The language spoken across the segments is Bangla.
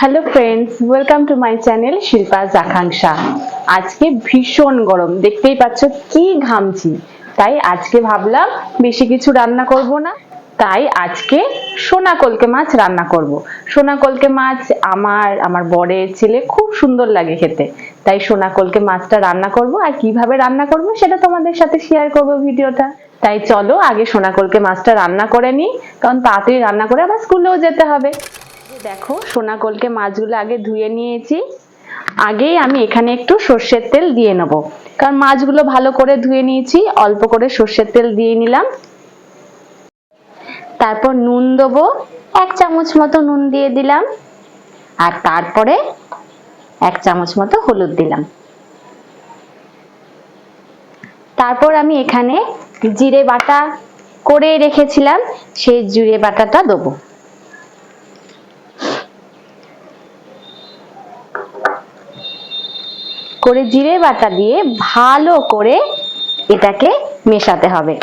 Hello friends, welcome to my channel Shilpa's আকাঙ্ক্ষা। আজকে ভীষণ গরম, দেখতেই পাচ্ছ কি ঘামছি। তাই আজকে ভাবলাম বেশি কিছু রান্না করব না, তাই আজকে সোনা কলকে মাছ রান্না করব। সোনা কলকে মাছ আমার বরের ছেলে খুব সুন্দর লাগে খেতে, তাই সোনা কলকে মাছটা রান্না করব। আর কিভাবে রান্না করব সেটা তোমাদের সাথে শেয়ার করব ভিডিওটা। তাই চলো আগে সোনা কলকে মাছটা রান্না করে নিই, কারণ তাড়াতাড়ি রান্না করে আবার স্কুলেও যেতে হবে। দেখো সোনা কলকে মাছগুলো আগে ধুয়ে নিয়েছি। আগেই আমি এখানে একটু সর্ষের তেল দিয়ে নেব, কারণ মাছগুলো ভালো করে ধুয়ে নিয়েছি। অল্প করে সর্ষের তেল দিয়ে নিলাম। তারপর নুন দেবো, 1 চামচ মতো নুন দিয়ে দিলাম। আর তারপরে 1 চামচ মতো হলুদ দিলাম। তারপর আমি এখানে জিরে বাটা করে রেখেছিলাম, সেই জিরে বাটাটা দেবো। করে জিরে বাটা দিয়ে ভালো করে এটাকে মেশাতে হবে।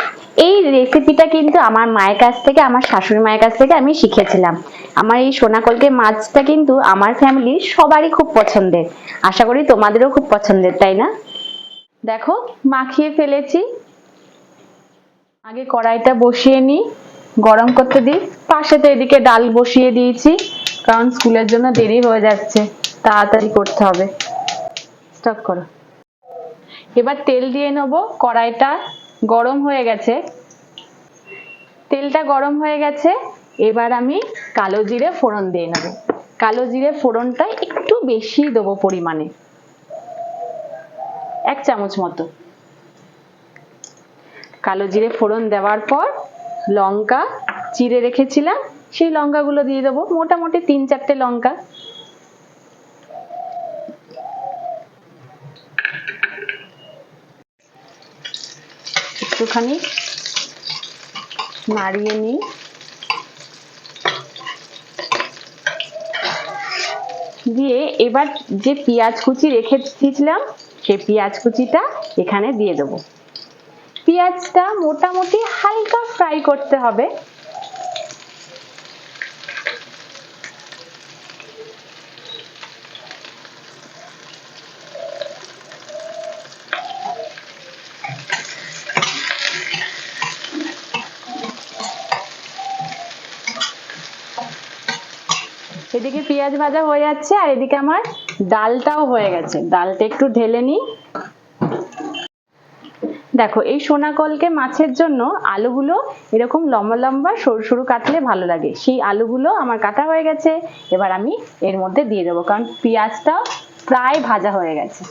এই রেসিপিটা কিন্তু আমার মায়ের কাছ থেকে, আমার শাশুড়ি মায়ের কাছ থেকে আমি শিখেছিলাম। আমার এই সোনা কলকে মাছটা কিন্তু আমার ফ্যামিলির সবারই খুব পছন্দের। আশা করি তোমাদেরও খুব পছন্দের, তাই না? দেখো মাখিয়ে ফেলেছি। আগে কড়াইটা বসিয়ে নিই, গরম করতে দিই। পাশেতে এদিকে ডাল বসিয়ে দিয়েছি, কারণ স্কুলের জন্য দেরি হয়ে যাচ্ছে, তাড়াতাড়ি করতে হবে। স্টপ করো। এবার তেল দিয়ে নেব। কড়াইটা গরম হয়ে গেছে, তেলটা গরম হয়ে গেছে। এবার আমি কালো জিরে ফোড়ন দিয়ে নেব। কালো জিরে ফোড়নটা একটু বেশি দেবো পরিমাণে, 1 চামচ মতো। কালো জিরে ফোড়ন দেওয়ার পর লঙ্কা চিড়ে রেখেছিলাম, সেই লঙ্কাগুলো দিয়ে দেবো, মোটামুটি 3-4টে লঙ্কা। একটুখানি নাড়িয়ে নিই। দিয়ে এবার যে পেঁয়াজ কুচি রেখে দিয়েছিলাম, সেই পেঁয়াজ কুচিটা এখানে দিয়ে দেবো। পেঁয়াজটা মোটামুটি হালকা ফ্রাই করতে হবে। এদিকে পেঁয়াজ ভাজা হয়ে যাচ্ছে, আর এদিকে আমার ডালটাও হয়ে গেছে। ডালটা একটু ঢেলে নিই। দেখো এই সোনা কলকে মাছের জন্য আলুগুলো এরকম লম্বা লম্বা সরু সরু কাটলে ভালো লাগে, সেই আলুগুলো আমার কাটা হয়ে গেছে। এবার আমি এর মধ্যে দিয়ে দেবো, কারণ পেঁয়াজটা প্রায় ভাজা হয়ে গেছে।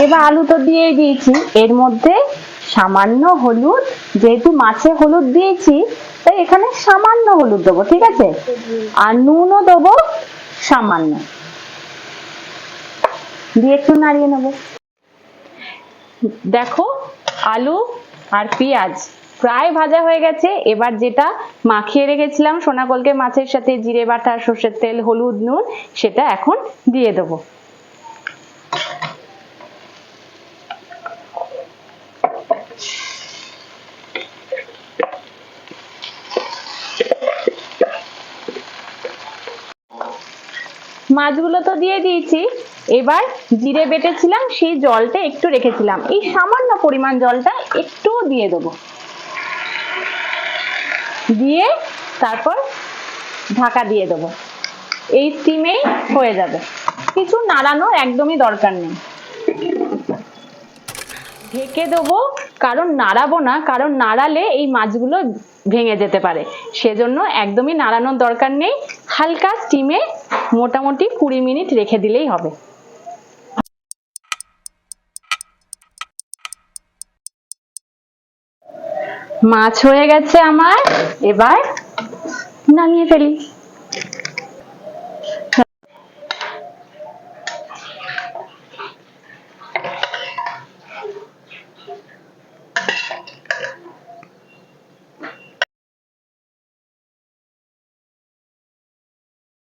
এবার আলু তো দিয়ে দিয়েছি, এর মধ্যে সামান্য হলুদ, যেহেতু মাছে হলুদ দিয়েছি তাই এখানে সামান্য হলুদ দেবো, ঠিক আছে? আর নুনও দেবো সামান্য, দিয়ে একটু নাড়িয়ে নেব। দেখো আলু আর পেঁয়াজ প্রায় ভাজা হয়ে গেছে। এবার যেটা মাখিয়ে রেখেছিলাম সোনা কলকে মাছের সাথে, জিরে বাটা, সর্ষের তেল, হলুদ, নুন, সেটা এখন দিয়ে দেবো। মাছগুলো তো দিয়ে দিয়েছি। এবার জিরে বেটেছিলাম, সেই জলটা একটু রেখেছিলাম, এই সামান্য পরিমাণ জলটা একটু দিয়ে দেবো। দিয়ে তারপর ঢাকা দিয়ে দেবো। এই স্টিমেই হয়ে যাবে, কিছু নাড়ানোর একদমই দরকার নেই। ঢেকে দেবো, কারণ নাড়াবো না, কারণ নাড়ালে এই মাছগুলো ভেঙে যেতে পারে, সেজন্য একদমই নাড়ানোর দরকার নেই। হালকা স্টিমে মোটামুটি 20 মিনিট রেখে দিলেই হবে। মাছ হয়ে গেছে আমার, এবার নামিয়ে ফেলি।